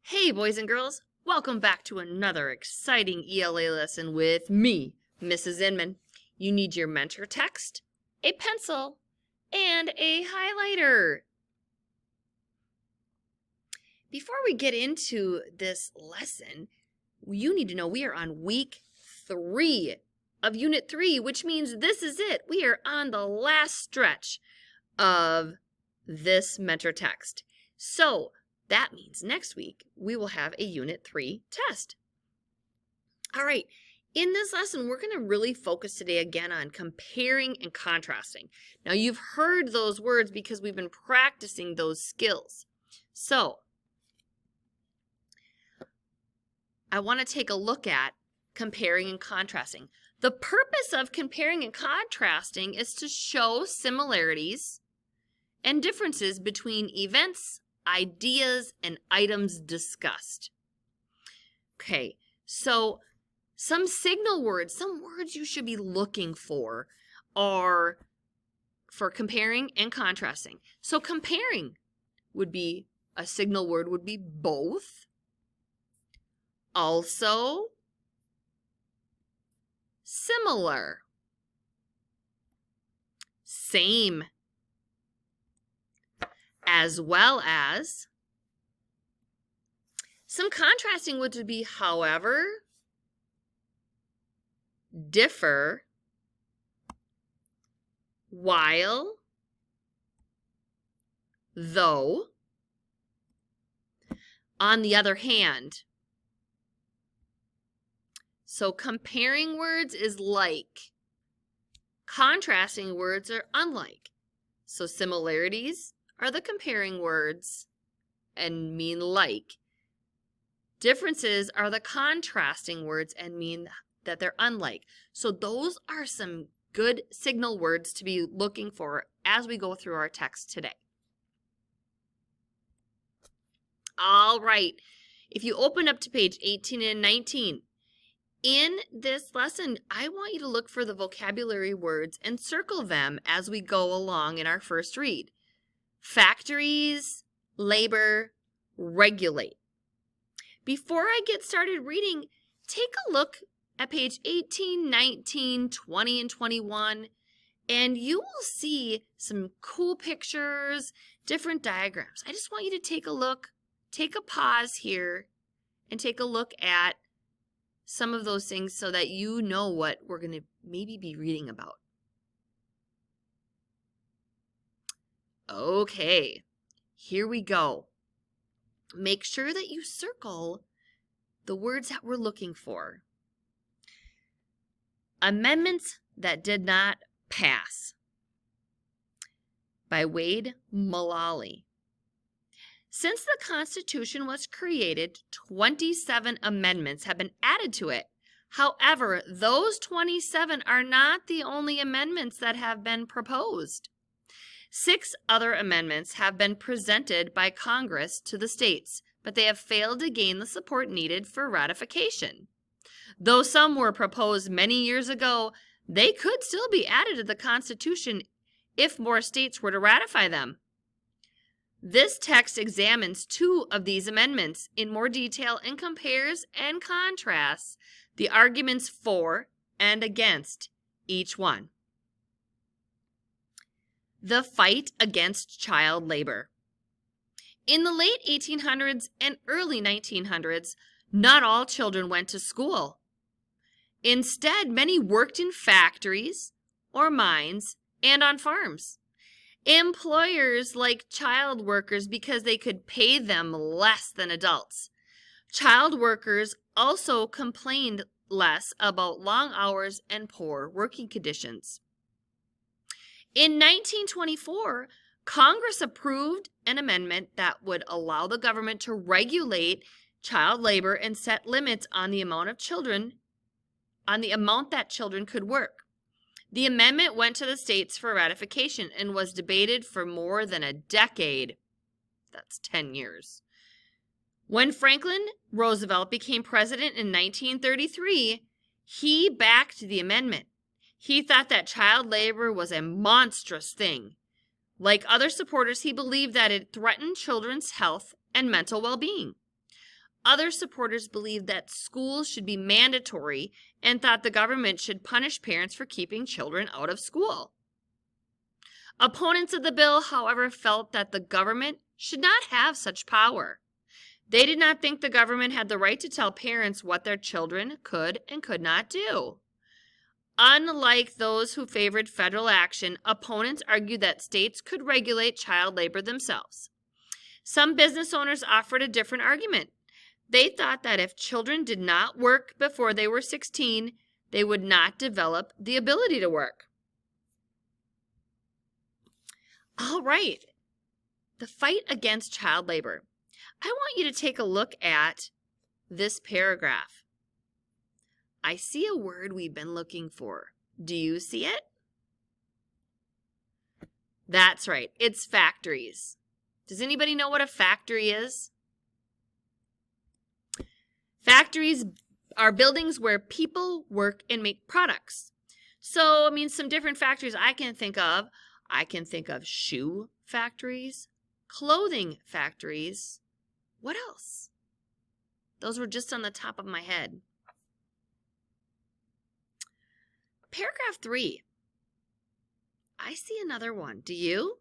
Hey boys and girls, welcome back to another exciting ELA lesson with me, Mrs. Inman. You need your mentor text, a pencil, and a highlighter. Before we get into this lesson, you need to know we are on week 3 of Unit 3, which means this is it. We are on the last stretch of this mentor text. So that means next week we will have a Unit 3 test. All right, in this lesson, we're going to really focus today again on comparing and contrasting. Now, you've heard those words because we've been practicing those skills. So I want to take a look at comparing and contrasting. The purpose of comparing and contrasting is to show similarities and differences between events, ideas, and items discussed. Okay, so some signal words, some words you should be looking for are for comparing and contrasting. So comparing would be, a signal word would be both, also, similar, same, as well as. Some contrasting words would be however, differ, while, though, on the other hand. So comparing words is like. Contrasting words are unlike. So similarities are the comparing words and mean like. Differences are the contrasting words and mean that they're unlike. So those are some good signal words to be looking for as we go through our text today. All right, if you open up to page 18 and 19, in this lesson, I want you to look for the vocabulary words and circle them as we go along in our first read. Factories, labor, regulate. Before I get started reading, take a look at page 18, 19, 20, and 21, and you will see some cool pictures, different diagrams. I just want you to take a look, take a pause here, and take a look at some of those things so that you know what we're going to maybe be reading about. Okay, here we go. Make sure that you circle the words that we're looking for. Amendments that did not pass by Wade Mullally. Since the Constitution was created, 27 amendments have been added to it. However, those 27 are not the only amendments that have been proposed. 6 other amendments have been presented by Congress to the states, but they have failed to gain the support needed for ratification. Though some were proposed many years ago, they could still be added to the Constitution if more states were to ratify them. This text examines 2 of these amendments in more detail and compares and contrasts the arguments for and against each one. The fight against child labor. In the late 1800s and early 1900s, not all children went to school. Instead, many worked in factories or mines and on farms. Employers liked child workers because they could pay them less than adults. Child workers also complained less about long hours and poor working conditions. In 1924, Congress approved an amendment that would allow the government to regulate child labor and set limits on the amount that children could work. The amendment went to the states for ratification and was debated for more than a decade. That's 10 years. When Franklin Roosevelt became president in 1933, he backed the amendment. He thought that child labor was a monstrous thing. Like other supporters, he believed that it threatened children's health and mental well-being. Other supporters believed that schools should be mandatory and thought the government should punish parents for keeping children out of school. Opponents of the bill, however, felt that the government should not have such power. They did not think the government had the right to tell parents what their children could and could not do. Unlike those who favored federal action, opponents argued that states could regulate child labor themselves. Some business owners offered a different argument. They thought that if children did not work before they were 16, they would not develop the ability to work. All right, the fight against child labor. I want you to take a look at this paragraph. I see a word we've been looking for. Do you see it? That's right, it's factories. Does anybody know what a factory is? Factories are buildings where people work and make products. So, some different factories I can think of. I can think of shoe factories, clothing factories. What else? Those were just on the top of my head. Paragraph 3. I see another one. Do you?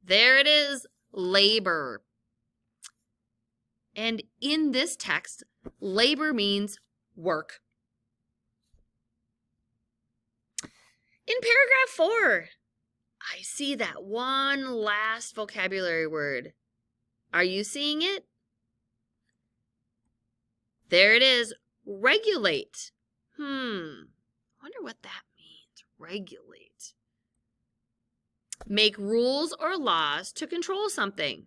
There it is, labor. And in this text, labor means work. In paragraph 4, I see that one last vocabulary word. Are you seeing it? There it is, regulate. I wonder what that means, regulate. Make rules or laws to control something.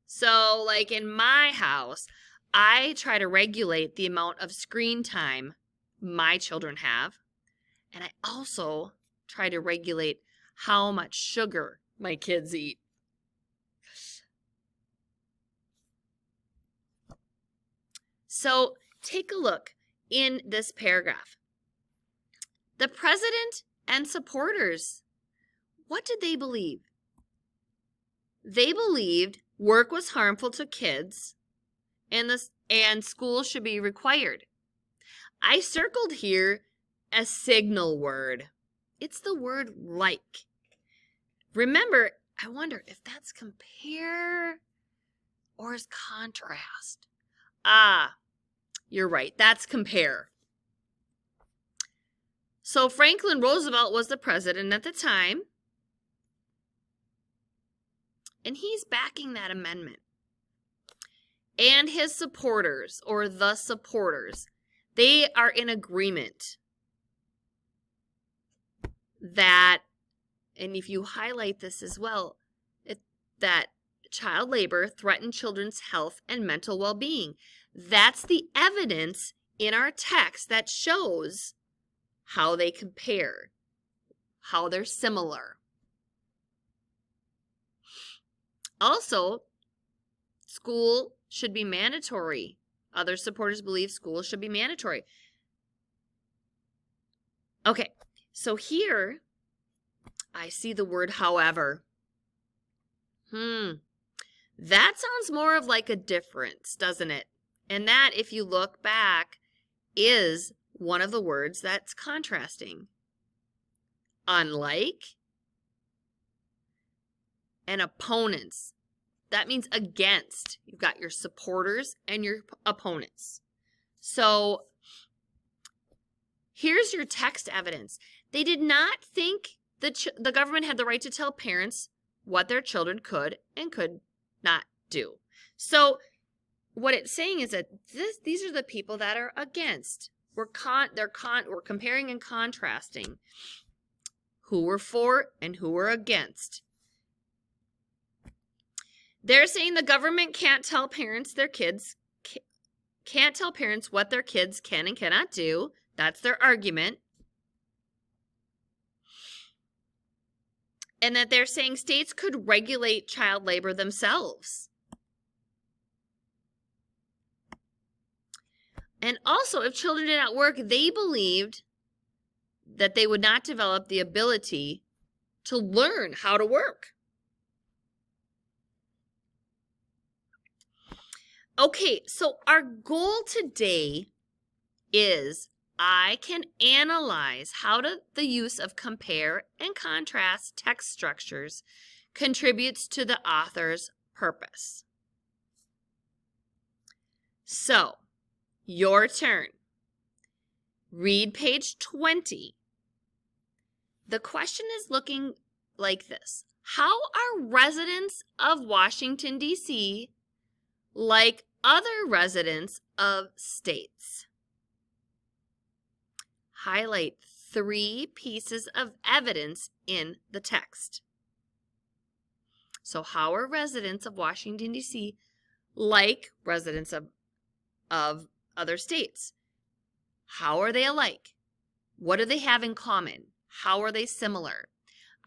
So, like in my house, I try to regulate the amount of screen time my children have. And I also try to regulate how much sugar my kids eat. So, take a look in this paragraph. The president and supporters, what did they believe? They believed work was harmful to kids and school should be required. I circled here a signal word. It's the word like. Remember, I wonder if that's compare or is contrast. You're right. That's compare. So Franklin Roosevelt was the president at the time, and he's backing that amendment. And his supporters, or the supporters, they are in agreement that, and if you highlight this as well, that child labor threatened children's health and mental well-being. That's the evidence in our text that shows how they compare, how they're similar. Also, school should be mandatory. Other supporters believe school should be mandatory. Okay, so here I see the word however. That sounds more of like a difference, doesn't it? And that, if you look back, is one of the words that's contrasting. Unlike and opponents. That means against. You've got your supporters and your opponents. So here's your text evidence. They did not think the government had the right to tell parents what their children could and could not do. So what it's saying is that these are the people that are against. We're comparing and contrasting who were for and who were against. They're saying the government can't tell parents what their kids can and cannot do. That's their argument. And that they're saying states could regulate child labor themselves. And also, if children did not work, they believed that they would not develop the ability to learn how to work. Okay, so our goal today is I can analyze how the use of compare and contrast text structures contributes to the author's purpose. So, your turn. Read page 20. The question is looking like this. How are residents of Washington, D.C. like other residents of states? Highlight 3 pieces of evidence in the text. So how are residents of Washington, D.C. like residents of other states? How are they alike? What do they have in common? How are they similar?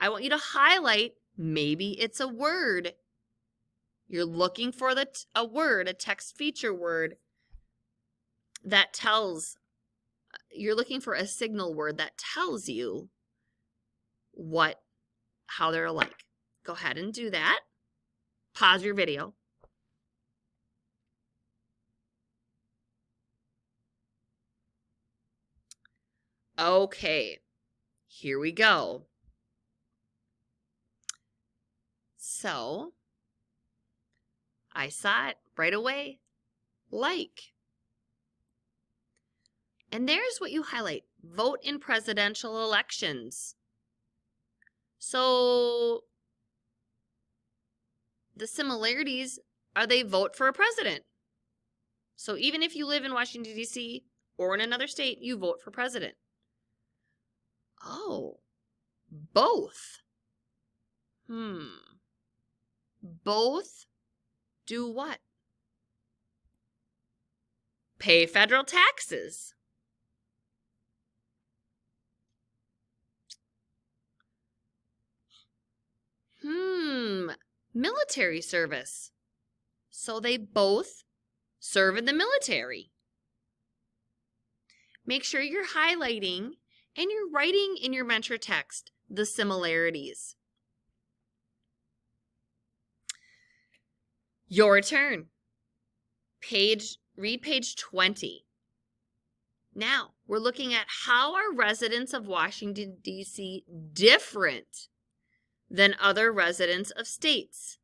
I want you to highlight, maybe it's a word. You're looking for a word, a text feature word that tells, you're looking for a signal word that tells you how they're alike. Go ahead and do that. Pause your video. Okay, here we go. So, I saw it right away, like. And there's what you highlight, vote in presidential elections. So, the similarities are they vote for a president. So even if you live in Washington, D.C. or in another state, you vote for president. Oh, both. Both do what? Pay federal taxes. Military service. So they both serve in the military. Make sure you're highlighting and you're writing in your mentor text the similarities. Your turn. Read page 20. Now, we're looking at how are residents of Washington, D.C. different than other residents of states?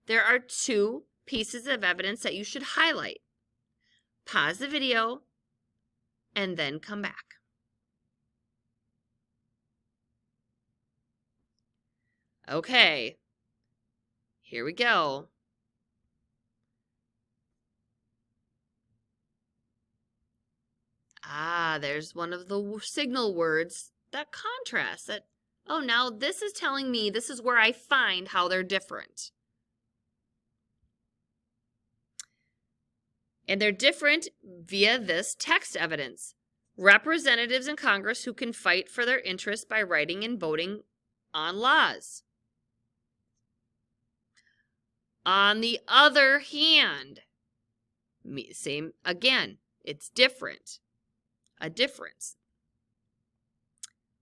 There are 2 pieces of evidence that you should highlight. Pause the video and then come back. Okay, here we go. There's one of the signal words that contrasts. Oh, now this is telling me this is where I find how they're different. And they're different via this text evidence. Representatives in Congress who can fight for their interests by writing and voting on laws. On the other hand, same again, it's different. A difference.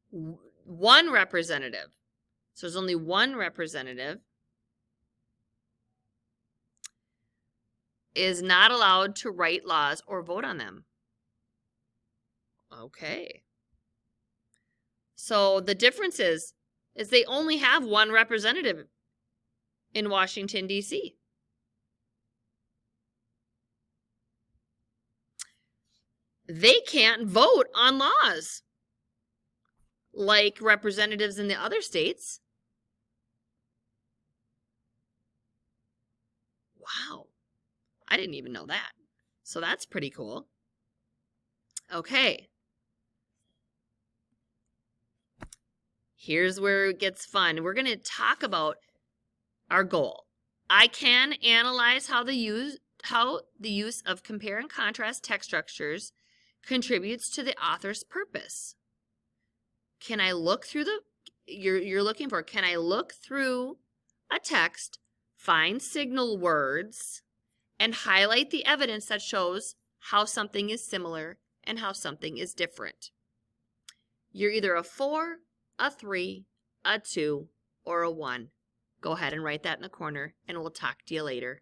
One representative. So there's only one representative is not allowed to write laws or vote on them. Okay. So the difference is they only have one representative in Washington, D.C. They can't vote on laws like representatives in the other states. Wow. I didn't even know that. So that's pretty cool. Okay. Here's where it gets fun. We're going to talk about our goal. I can analyze how the use of compare and contrast text structures contributes to the author's purpose. Can I look through you're looking for, can I look through a text, find signal words, and highlight the evidence that shows how something is similar and how something is different? You're either a 4, a 3, a 2, or a 1. Go ahead and write that in the corner, and we'll talk to you later.